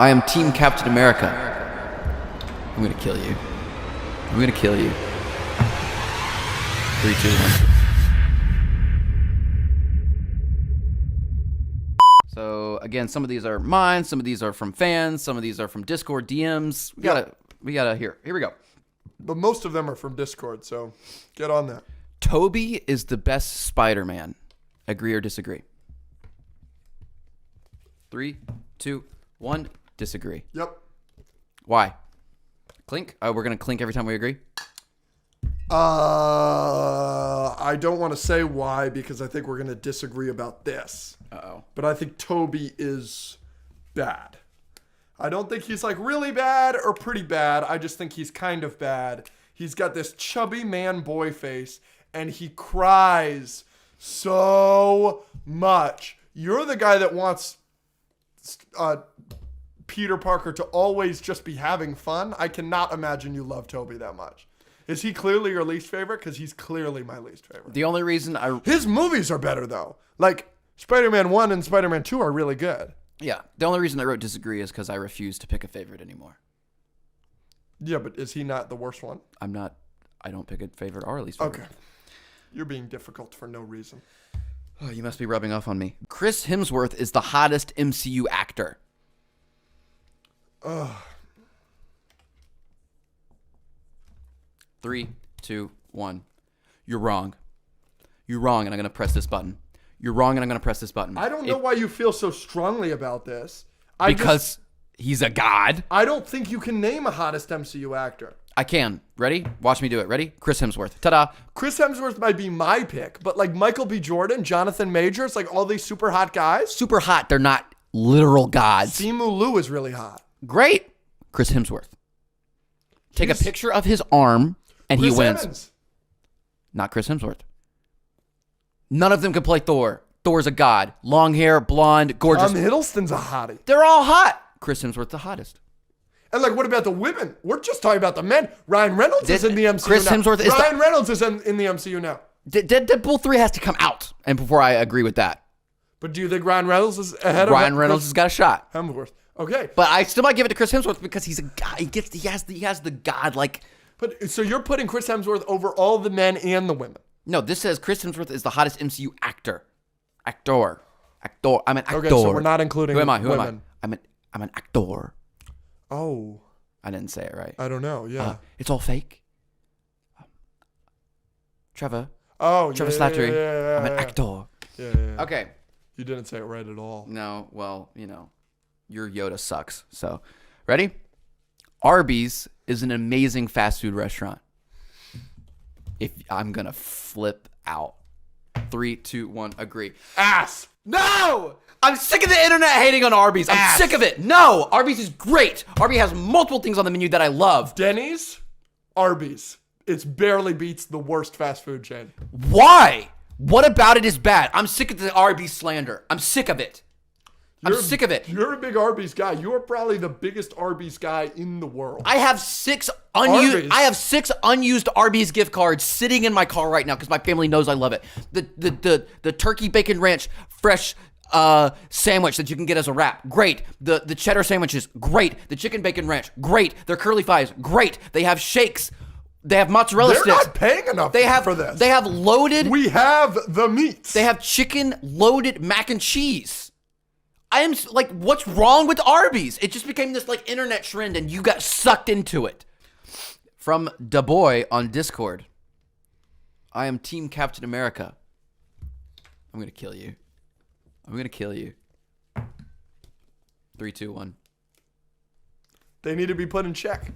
I am Team Captain America. I'm gonna kill you. I'm gonna kill you. 3, 2, 1. So again, some of these are mine, some of these are from fans, some of these are from Discord DMs. We gotta here we go. But most of them are from Discord, so get on that. Tobey is the best Spider-Man. Agree or disagree? 3, 2, 1. Disagree. Yep. Why? Clink? We're gonna clink every time we agree? I don't want to say why because I think we're going to disagree about this. Uh-oh. But I think Tobey is bad. I don't think he's like really bad or pretty bad. I just think he's kind of bad. He's got this chubby man boy face and he cries so much. You're the guy that wants Peter Parker to always just be having fun. I cannot imagine you love Tobey that much. Is he clearly your least favorite? Because he's clearly my least favorite. The only reason His movies are better, though. Like, Spider-Man 1 and Spider-Man 2 are really good. Yeah. The only reason I wrote disagree is because I refuse to pick a favorite anymore. Yeah, but is he not the worst one? I don't pick a favorite or least favorite. Okay. You're being difficult for no reason. Oh, you must be rubbing off on me. Chris Hemsworth is the hottest MCU actor. Ugh. 3, 2, 1. You're wrong. You're wrong, and I'm going to press this button. You're wrong, and I'm going to press this button. I don't know why you feel so strongly about this. Because he's a god. I don't think you can name a hottest MCU actor. I can. Ready? Watch me do it. Ready? Chris Hemsworth. Ta-da. Chris Hemsworth might be my pick, but like Michael B. Jordan, Jonathan Majors, like all these super hot guys. Super hot. They're not literal gods. Simu Liu is really hot. Great. Chris Hemsworth. Take a picture of his arm, and Chris he wins. Evans. Not Chris Hemsworth. None of them can play Thor. Thor's a god. Long hair, blonde, gorgeous. Tom Hiddleston's a hottie. They're all hot. Chris Hemsworth's the hottest. And like, what about the women? We're just talking about the men. Ryan Reynolds is in the MCU Chris now. Hemsworth is Ryan Reynolds is in the MCU now. Deadpool 3 has to come out, and before I agree with that. But do you think Ryan Reynolds is ahead of Ryan Reynolds has got a shot. Hemsworth? Okay. But I still might give it to Chris Hemsworth because he's a guy. He has the god like. But so you're putting Chris Hemsworth over all the men and the women? No, this says Chris Hemsworth is the hottest MCU actor. Actor. I'm an actor. Okay, so we're not including Who am I? women. I'm an actor. Oh. I didn't say it right. I don't know. Yeah. It's all fake. Trevor. Oh, Trevor yeah, Slattery. yeah, I'm an actor. Yeah. Okay. You didn't say it right at all. No, well, your Yoda sucks. So, ready? Arby's is an amazing fast food restaurant. If I'm gonna flip out. 3, 2, 1, agree. Ass. No! I'm sick of the internet hating on Arby's. I'm sick of it. No! Arby's is great. Arby's has multiple things on the menu that I love. Denny's, Arby's. It barely beats the worst fast food chain. Why? What about it is bad? I'm sick of the Arby's slander. I'm sick of it. I'm sick of it. You're a big Arby's guy. You're probably the biggest Arby's guy in the world. I have 6 Arby's. unused Arby's gift cards sitting in my car right now because my family knows I love it. The turkey bacon ranch fresh sandwich that you can get as a wrap, great. The cheddar sandwiches, great. The chicken bacon ranch, great. Their curly fries, great. They have shakes. They have mozzarella They're sticks. not paying enough for this. They have loaded. We have the meats. They have chicken loaded mac and cheese. I am like, what's wrong with Arby's? It just became this like internet trend and you got sucked into it. From Da Boy on Discord. I am Team Captain America. I'm going to kill you. I'm going to kill you. 3, 2, 1. They need to be put in check.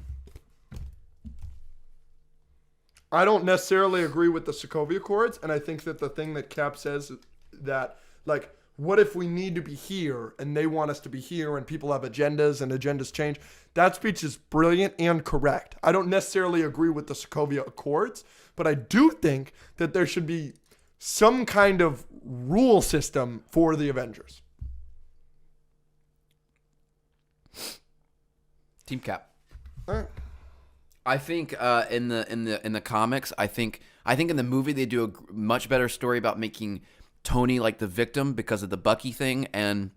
I don't necessarily agree with the Sokovia Accords, and I think that the thing that Cap says that, like, what if we need to be here and they want us to be here and people have agendas and agendas change? That speech is brilliant and correct. I don't necessarily agree with the Sokovia Accords, but I do think that there should be some kind of rule system for the Avengers. Team Cap. All right. I think in the comics, I think in the movie they do a much better story about making Tony like the victim because of the Bucky thing, and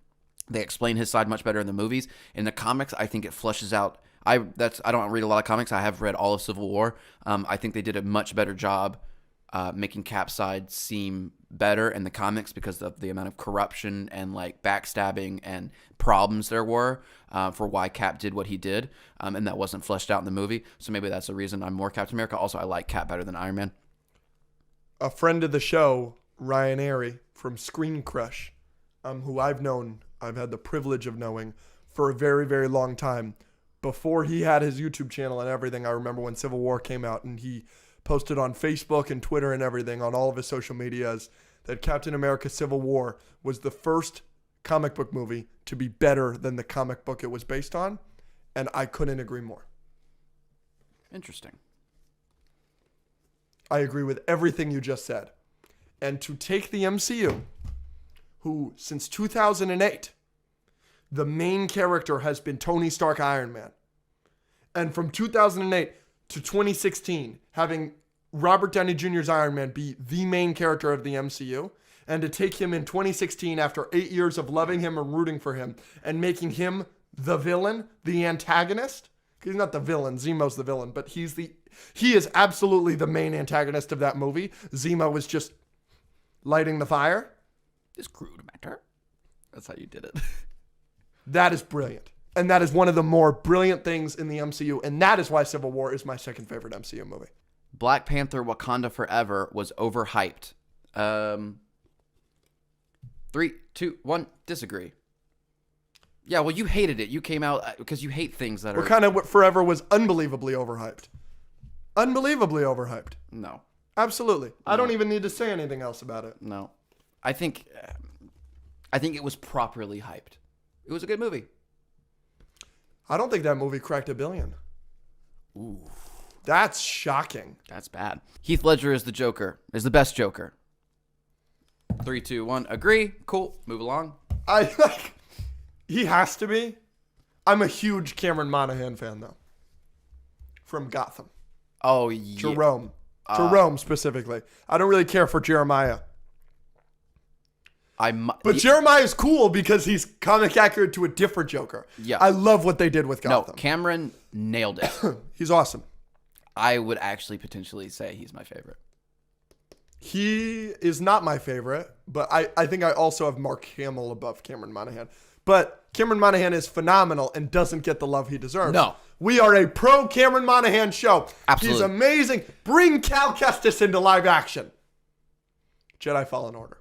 They explain his side much better in the movies. In the comics, I think it flushes out. I don't read a lot of comics. I have read all of Civil War. I think they did a much better job making Cap's side seem better in the comics because of the amount of corruption and like backstabbing and problems there were for why Cap did what he did, and that wasn't fleshed out in the movie. So maybe that's the reason I'm more Captain America. Also, I like Cap better than Iron Man. A friend of the show, Ryan Airy from Screen Crush, who I've had the privilege of knowing for a very, very long time. Before he had his YouTube channel and everything, I remember when Civil War came out and he posted on Facebook and Twitter and everything on all of his social medias that Captain America Civil War was the first comic book movie to be better than the comic book it was based on. And I couldn't agree more. Interesting. I agree with everything you just said. And to take the MCU, who since 2008, the main character has been Tony Stark Iron Man. And from 2008 to 2016, having Robert Downey Jr.'s Iron Man be the main character of the MCU, and to take him in 2016 after 8 years of loving him and rooting for him and making him the villain, the antagonist. He's not the villain, Zemo's the villain, but he is absolutely the main antagonist of that movie. Zemo was just lighting the fire. Is crude matter. That's how you did it. That is brilliant. And that is one of the more brilliant things in the MCU. And that is why Civil War is my second favorite MCU movie. Black Panther Wakanda Forever was overhyped. 3, 2, 1, disagree. Yeah, well, you hated it. You came out because you hate things that are... Wakanda Forever was unbelievably overhyped. Unbelievably overhyped. No. Absolutely. No. I don't even need to say anything else about it. No. I think it was properly hyped. It was a good movie. I don't think that movie cracked $1 billion. Ooh. That's shocking. That's bad. Heath Ledger is the Joker. Is the best Joker. 3, 2, 1. Agree. Cool. Move along. He has to be. I'm a huge Cameron Monaghan fan, though. From Gotham. Oh, yeah. Jerome, specifically. I don't really care for Jeremiah. But Jeremiah is cool because he's comic accurate to a different Joker. Yeah. I love what they did with Gotham. No, Cameron nailed it. He's awesome. I would actually potentially say he's my favorite. He is not my favorite, but I think I also have Mark Hamill above Cameron Monaghan. But Cameron Monaghan is phenomenal and doesn't get the love he deserves. No. We are a pro Cameron Monaghan show. Absolutely. He's amazing. Bring Cal Kestis into live action. Jedi Fallen Order.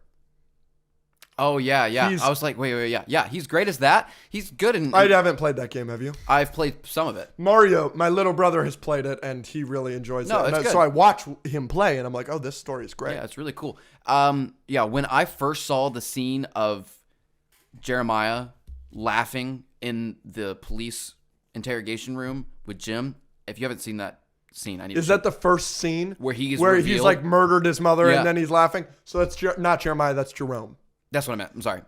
Oh, yeah. I was like, wait, yeah. Yeah, he's great as that. He's good in... I haven't played that game, have you? I've played some of it. Mario, my little brother has played it, and he really enjoys it. It's good. So I watch him play, and I'm like, oh, this story is great. Yeah, it's really cool. When I first saw the scene of Jeremiah laughing in the police interrogation room with Jim, if you haven't seen that scene, I need to Is that the first scene? Where he's like murdered his mother, Yeah. and then he's laughing? So that's not Jeremiah, that's Jerome. That's what I meant. I'm sorry.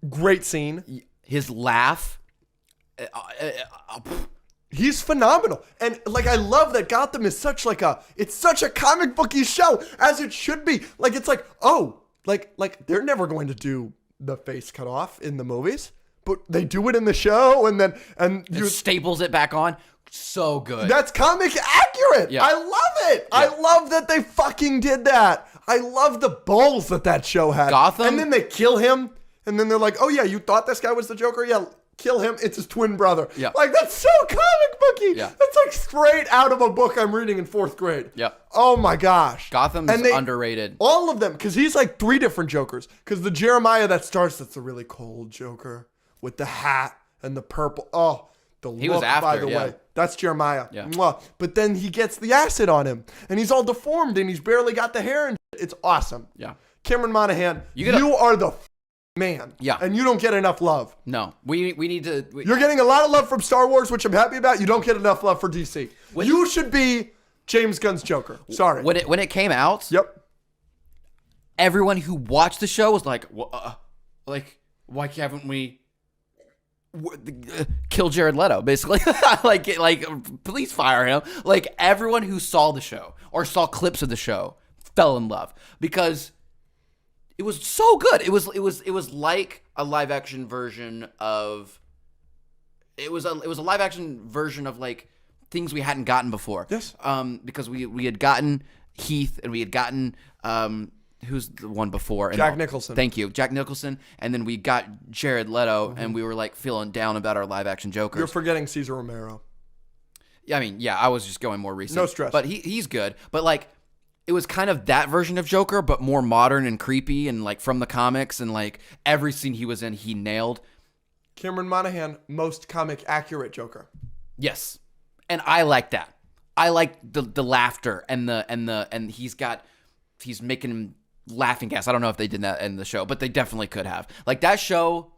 Great scene. His laugh. He's phenomenal. And I love that Gotham is such a comic booky show, as it should be. It's they're never going to do the face cut off in the movies, but they do it in the show, and It staples it back on. So good. That's comic accurate. Yeah. I love it. Yeah. I love that they fucking did that. I love the balls that show had. Gotham? And then they kill him. And then they're like, oh yeah, you thought this guy was the Joker? Yeah, kill him. It's his twin brother. Yeah. That's so comic booky. Yeah. That's straight out of a book I'm reading in 4th grade. Yeah. Oh my gosh. Gotham is underrated. All of them. Because he's 3 different Jokers. Because the Jeremiah that starts, that's a really cold Joker. With the hat and the purple. Oh, He was after, by the yeah. way. That's Jeremiah. Yeah. Mwah. But then he gets the acid on him. And he's all deformed. And he's barely got the hair. And it's awesome. Yeah. Cameron Monaghan, you are the man. Yeah. And you don't get enough love. No. We need to... You're getting a lot of love from Star Wars, which I'm happy about. You don't get enough love for DC. You should be James Gunn's Joker. Sorry. When it came out... Yep. Everyone who watched the show was like, why haven't we... kill Jared Leto, basically. Please fire him. Everyone who saw the show or saw clips of the show fell in love because it was so good. It was like a live action version of. It was a live action version of like things we hadn't gotten before. Yes. Because we had gotten Heath and we had gotten who's the one before? Jack Nicholson. Thank you, Jack Nicholson. And then we got Jared Leto, and we were like feeling down about our live action Jokers. You're forgetting Cesar Romero. I mean, yeah, I was just going more recent. No stress. But he's good. But like, it was kind of that version of Joker, but more modern and creepy, and like from the comics, and like every scene he was in, he nailed. Cameron Monaghan, most comic accurate Joker. Yes, and I like that. I like the laughter and he's making him laughing gas. I don't know if they did that in the show, but they definitely could have. Like that show,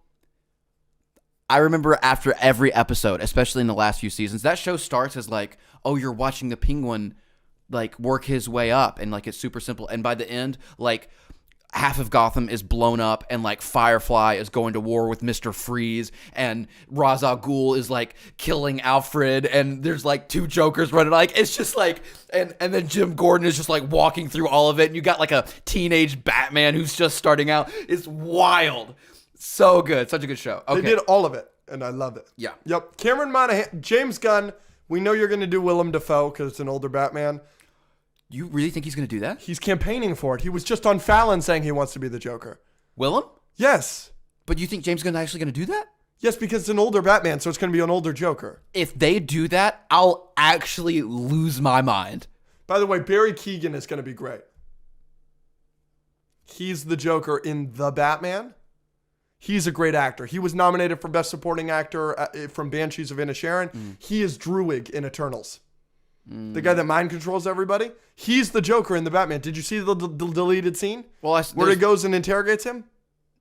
I remember after every episode, especially in the last few seasons, that show starts as like, oh, you're watching the Penguin like work his way up, and like it's super simple. And by the end, like half of Gotham is blown up, and like Firefly is going to war with Mr. Freeze, and Ra's al Ghul is like killing Alfred, and there's like two Jokers running. Like it's just like, and then Jim Gordon is just like walking through all of it, and you got like a teenage Batman who's just starting out. It's wild. So good. Such a good show. Okay. They did all of it, and I love it. Yeah. Yep. Cameron Monaghan, James Gunn, we know you're going to do Willem Dafoe because it's an older Batman. You really think he's going to do that? He's campaigning for it. He was just on Fallon saying he wants to be the Joker. Willem? Yes. But you think James Gunn actually going to do that? Yes, because it's an older Batman, so it's going to be an older Joker. If they do that, I'll actually lose my mind. By the way, Barry Keoghan is going to be great. He's the Joker in The Batman. He's a great actor. He was nominated for Best Supporting Actor from Banshees of Inisherin. He is Druig in Eternals. The guy that mind controls everybody. He's the Joker in The Batman. Did you see the deleted scene? Well, where he goes and interrogates him?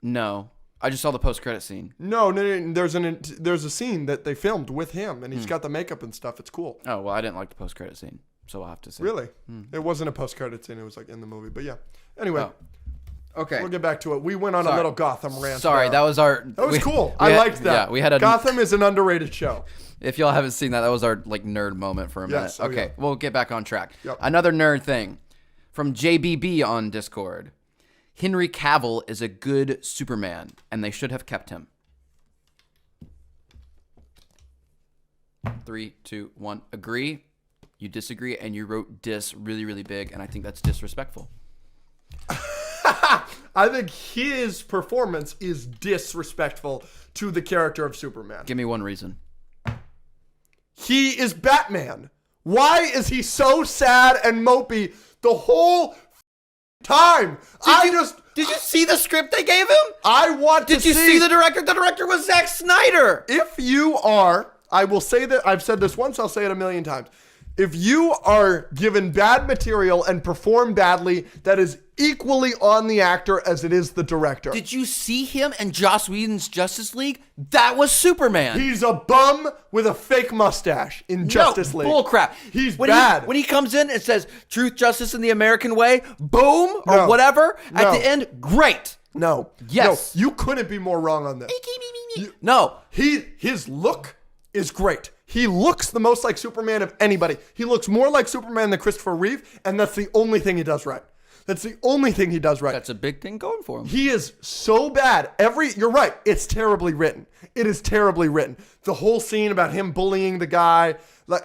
No. I just saw the post-credit scene. No. There's a scene that they filmed with him, and he's got the makeup and stuff. It's cool. Oh, well, I didn't like the post-credit scene, so I'll have to see. Really? It wasn't a post-credit scene. It was like in the movie. But yeah. Anyway. Oh. Okay. We'll get back to it. We went on a little Gotham rant. Sorry, there. that was cool. I liked that. Yeah, we had a Gotham is an underrated show. If y'all haven't seen that, that was our like nerd moment for a minute. Yes. Okay, we'll get back on track. Yep. Another nerd thing from JBB on Discord. Henry Cavill is a good Superman, and they should have kept him. 3, 2, 1. Agree. You disagree, and you wrote dis really, really big, and I think that's disrespectful. I think his performance is disrespectful to the character of Superman. Give me one reason. He is Batman. Why is he so sad and mopey the whole time? Did you see the script they gave him? I want to see. Did you see the director? The director was Zack Snyder. If you are, I will say that, I've said this once, I'll say it a million times. If you are given bad material and perform badly, that is equally on the actor as it is the director. Did you see him in Joss Whedon's Justice League? That was Superman. He's a bum with a fake mustache in Justice League. Bullcrap. He's bad. When he comes in and says, truth, justice, and the American way, boom, or whatever, at the end, great. No. Yes. No, you couldn't be more wrong on this. No. His look is great. He looks the most like Superman of anybody. He looks more like Superman than Christopher Reeve, and that's the only thing he does right. That's the only thing he does right. That's a big thing going for him. He is so bad. You're right. It's terribly written. It is terribly written. The whole scene about him bullying the guy, like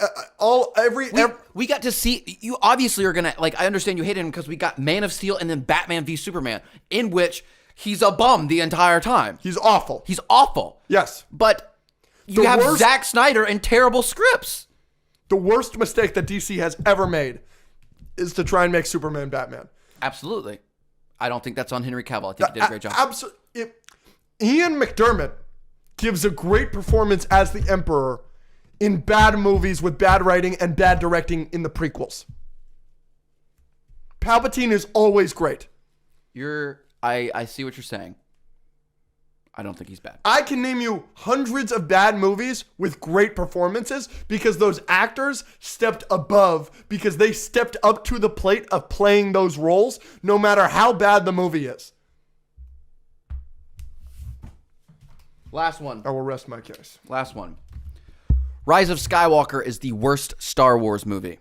we got to see. You obviously are gonna like. I understand you hate him because we got Man of Steel and then Batman v Superman, in which he's a bum the entire time. He's awful. He's awful. Yes, but you have Zack Snyder and terrible scripts. The worst mistake that DC has ever made is to try and make Superman Batman. Absolutely. I don't think that's on Henry Cavill. I think he did a great job. Absolutely. Ian McDermott gives a great performance as the Emperor in bad movies with bad writing and bad directing in the prequels. Palpatine is always great. I see what you're saying. I don't think he's bad. I can name you hundreds of bad movies with great performances because those actors stepped above, because they stepped up to the plate of playing those roles, no matter how bad the movie is. Last one. I will rest my case. Last one. Rise of Skywalker is the worst Star Wars movie.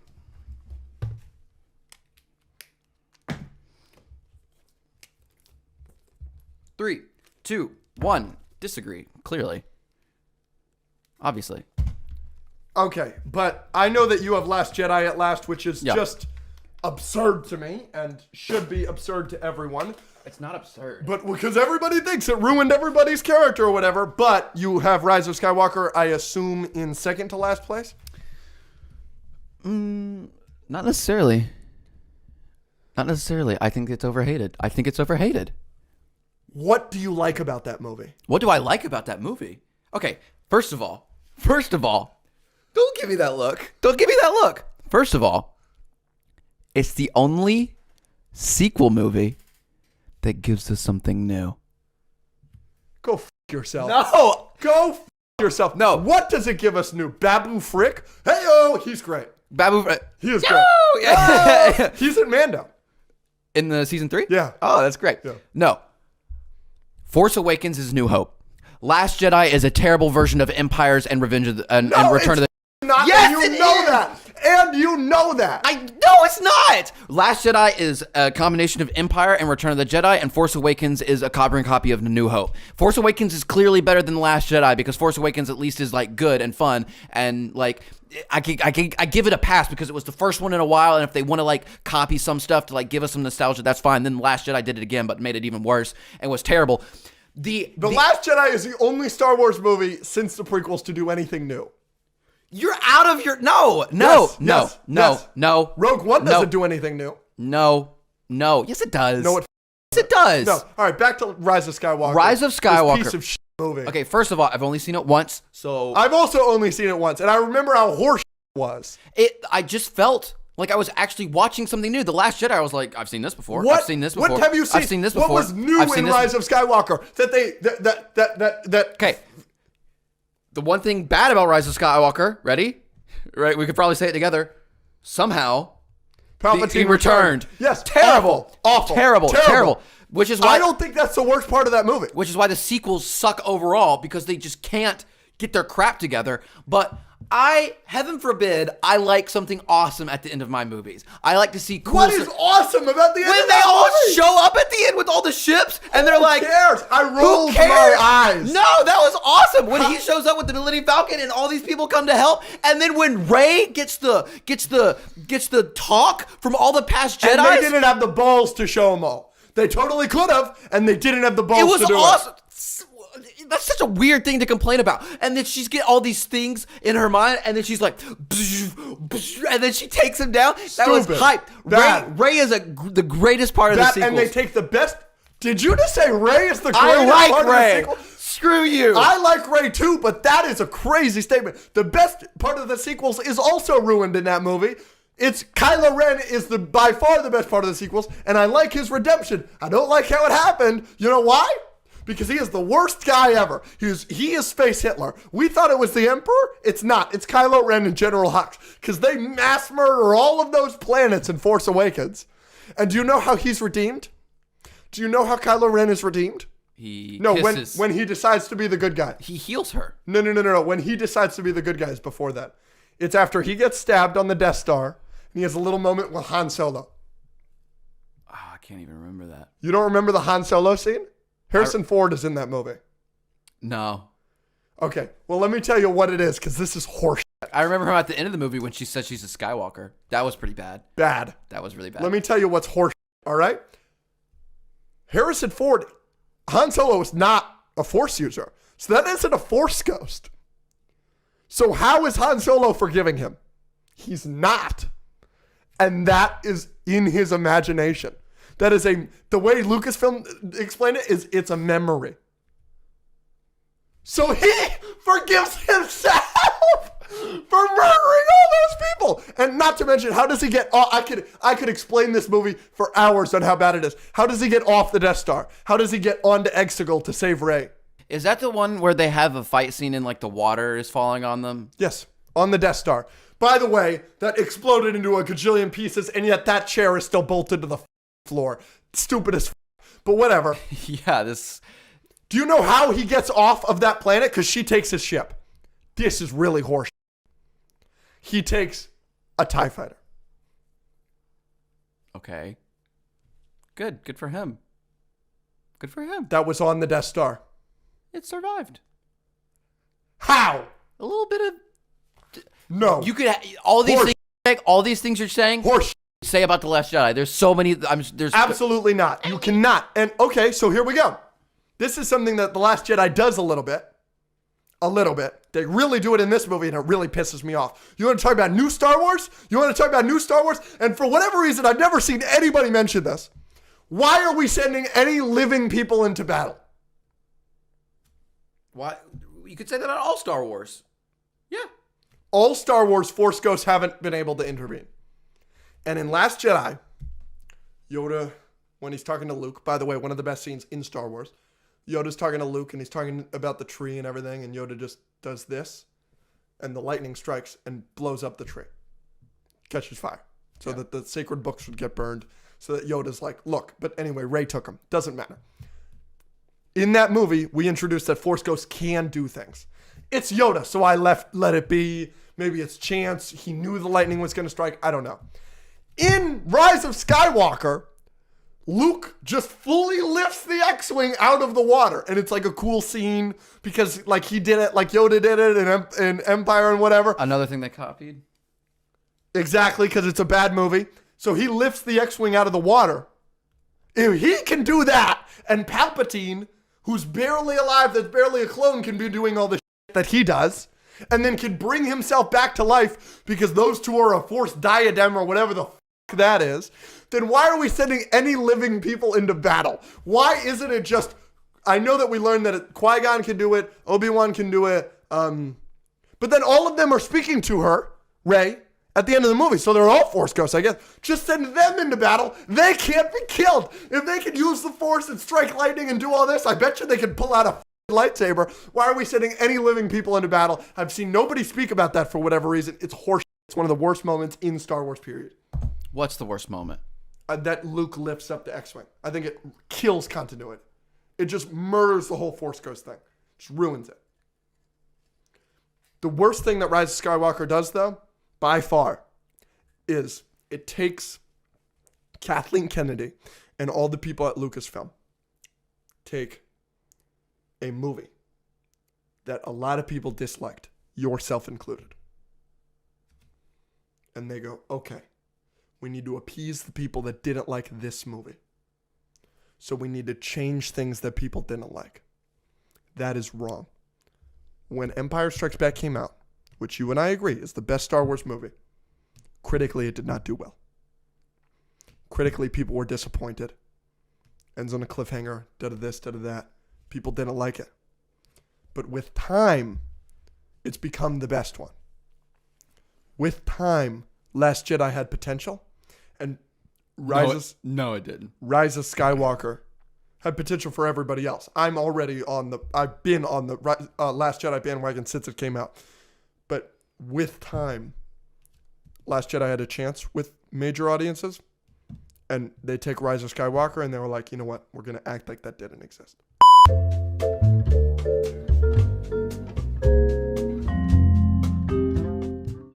Three, two, One, disagree, clearly. Obviously. Okay, but I know that you have Last Jedi at last, which is Yeah. just absurd to me and should be absurd to everyone. It's not absurd. But because everybody thinks it ruined everybody's character or whatever, but you have Rise of Skywalker, I assume, in second to last place? Not necessarily. Not necessarily. I think it's overhated. What do you like about that movie? What do I like about that movie? Okay, first of all, don't give me that look. First of all, it's the only sequel movie that gives us something new. Go f*** yourself. No! Go f*** yourself. No. What does it give us new? Babu Frick? Hey-oh, he's great. Babu... He is No! great. Yeah. Oh, he's in Mando. In the season 3? Yeah. Oh, that's great. Yeah. No. Force Awakens is New Hope. Last Jedi is a terrible version of Empires and Revenge of the, and Return of the... Not, Yes, and you it know is. that. And you know that. No, it's not. Last Jedi is a combination of Empire and Return of the Jedi, and Force Awakens is a carbon copy of New Hope. Force Awakens is clearly better than The Last Jedi because Force Awakens at least is like good and fun, and like I give it a pass because it was the first one in a while, and if they want to like copy some stuff to like give us some nostalgia, that's fine. Then The Last Jedi did it again, but made it even worse and was terrible. The Last Jedi is the only Star Wars movie since the prequels to do anything new. You're out of your no. Yes. Rogue One No. doesn't do anything new. No. Yes, it does. No, Yes, it does. No. All right, back to Rise of Skywalker. Rise of Skywalker. This piece of shit movie. Okay, first of all, I've only seen it once, so I've also only seen it once, and I remember how horse it was. I just felt like I was actually watching something new. The Last Jedi, I was like, I've seen this before. What? I've seen this before. What have you seen? I've seen this before. What was new in Rise of Skywalker that Okay. The one thing bad about Rise of Skywalker, ready? Right, we could probably say it together. Somehow, Palpatine returned. Yes, Terrible. awful, Terrible. Which is why I don't think that's the worst part of that movie. Which is why the sequels suck overall because they just can't get their crap together. But heaven forbid, I like something awesome at the end of my movies. I like to see cool What is awesome about the end when of they that all movie? show up at the end with all the ships and they're like, Who cares? I who rolled cares? my eyes. No, that was awesome when he shows up with the Millennium Falcon and all these people come to help. And then when Rey gets the talk from all the past Jedi, And they didn't have the balls to show them all. They totally could have, and they didn't have the balls it was to do awesome. That's such a weird thing to complain about. And then she's get all these things in her mind, and then she's like, and then she takes him down. That was Stupid. hype. Bad. Ray is the greatest part of the sequel. And they take the best. Did you just say Rey is the greatest I part like of the Ray. sequel? Screw you. I like Rey too, but that is a crazy statement. The best part of the sequels is also ruined in that movie. It's Kylo Ren is by far the best part of the sequels, and I like his redemption. I don't like how it happened. You know why? Because he is the worst guy ever. He is Space Hitler. We thought it was the Emperor. It's not. It's Kylo Ren and General Hux. Because they mass murder all of those planets in Force Awakens. And do you know how he's redeemed? Do you know how Kylo Ren is redeemed? He No, kisses. when he decides to be the good guy. He heals her. No. When he decides to be the good guy is before that. It's after he gets stabbed on the Death Star, and he has a little moment with Han Solo. Oh, I can't even remember that. You don't remember the Han Solo scene? Harrison Ford is in that movie. No. Okay, well, let me tell you what it is, because this is horse I remember her at the end of the movie when she said she's a Skywalker. That was pretty bad. bad. That was really bad. Let me tell you what's horse, all right? Harrison Ford, Han Solo is not a Force user, so that isn't a Force ghost. So how is Han Solo forgiving him? He's not. And that is in his imagination. That is the way Lucasfilm explained it is it's a memory. So he forgives himself for murdering all those people. And not to mention, how does he get off? I could explain this movie for hours on how bad it is. How does he get off the Death Star? How does he get onto Exegol to save Rey? Is that the one where they have a fight scene and like the water is falling on them? Yes, on the Death Star. By the way, that exploded into a gajillion pieces, and yet that chair is still bolted to the floor. Stupid as but whatever. Yeah, this... Do you know how he gets off of that planet? Because she takes his ship. This is really horse. He takes a TIE fighter. Okay. Good for him. Good for him. That was on the Death Star. It survived. How? A little bit of. No. You could all these things you're saying. Horse. Say about the Last Jedi. There's so many. There's Absolutely not. You cannot. And okay, so here we go. This is something that the Last Jedi does a little bit. A little bit. They really do it in this movie, and it really pisses me off. You want to talk about new Star Wars? And for whatever reason, I've never seen anybody mention this. Why are we sending any living people into battle? Why? You could say that on all Star Wars. Yeah. All Star Wars Force Ghosts haven't been able to intervene. And in Last Jedi, Yoda, when he's talking to Luke, by the way, one of the best scenes in Star Wars, Yoda's talking to Luke and he's talking about the tree and everything, and Yoda just does this, and the lightning strikes and blows up the tree. Catches fire. So that the sacred books would get burned. So that Yoda's like, look, but anyway, Rey took him. Doesn't matter. In that movie, we introduced that Force Ghosts can do things. It's Yoda, so I let it be. Maybe it's chance. He knew the lightning was going to strike. I don't know. In Rise of Skywalker, Luke just fully lifts the X-Wing out of the water. And it's like a cool scene because like he did it, like Yoda did it in Empire and whatever. Another thing they copied. Exactly, because it's a bad movie. So he lifts the X-Wing out of the water. If he can do that, and Palpatine, who's barely alive, that's barely a clone, can be doing all the shit that he does, and then can bring himself back to life because those two are a Force diadem or whatever the that is, then why are we sending any living people into battle? Why isn't it just, I know that we learned that Qui-Gon can do it, Obi-Wan can do it, but then all of them are speaking to her, Rey, at the end of the movie, so they're all Force Ghosts, I guess. Just send them into battle. They can't be killed. If they can use the Force and strike lightning and do all this, I bet you they could pull out a lightsaber. Why are we sending any living people into battle? I've seen nobody speak about that for whatever reason. It's horse. It's one of the worst moments in Star Wars, period. What's the worst moment? That Luke lifts up the X-Wing. I think it kills continuity. It just murders the whole Force Ghost thing. Just ruins it. The worst thing that Rise of Skywalker does, though, by far, is it takes Kathleen Kennedy and all the people at Lucasfilm take a movie that a lot of people disliked, yourself included. And they go, okay, we need to appease the people that didn't like this movie. So we need to change things that people didn't like. That is wrong. When Empire Strikes Back came out, which you and I agree is the best Star Wars movie, critically it did not do well. Critically, people were disappointed. Ends on a cliffhanger, this, that. People didn't like it. But with time, it's become the best one. With time, Last Jedi had potential, and No, it didn't. Rise of Skywalker had potential for everybody else. I've been on the Last Jedi bandwagon since it came out. But with time, Last Jedi had a chance with major audiences, and they take Rise of Skywalker and they were like, you know what? We're going to act like that didn't exist.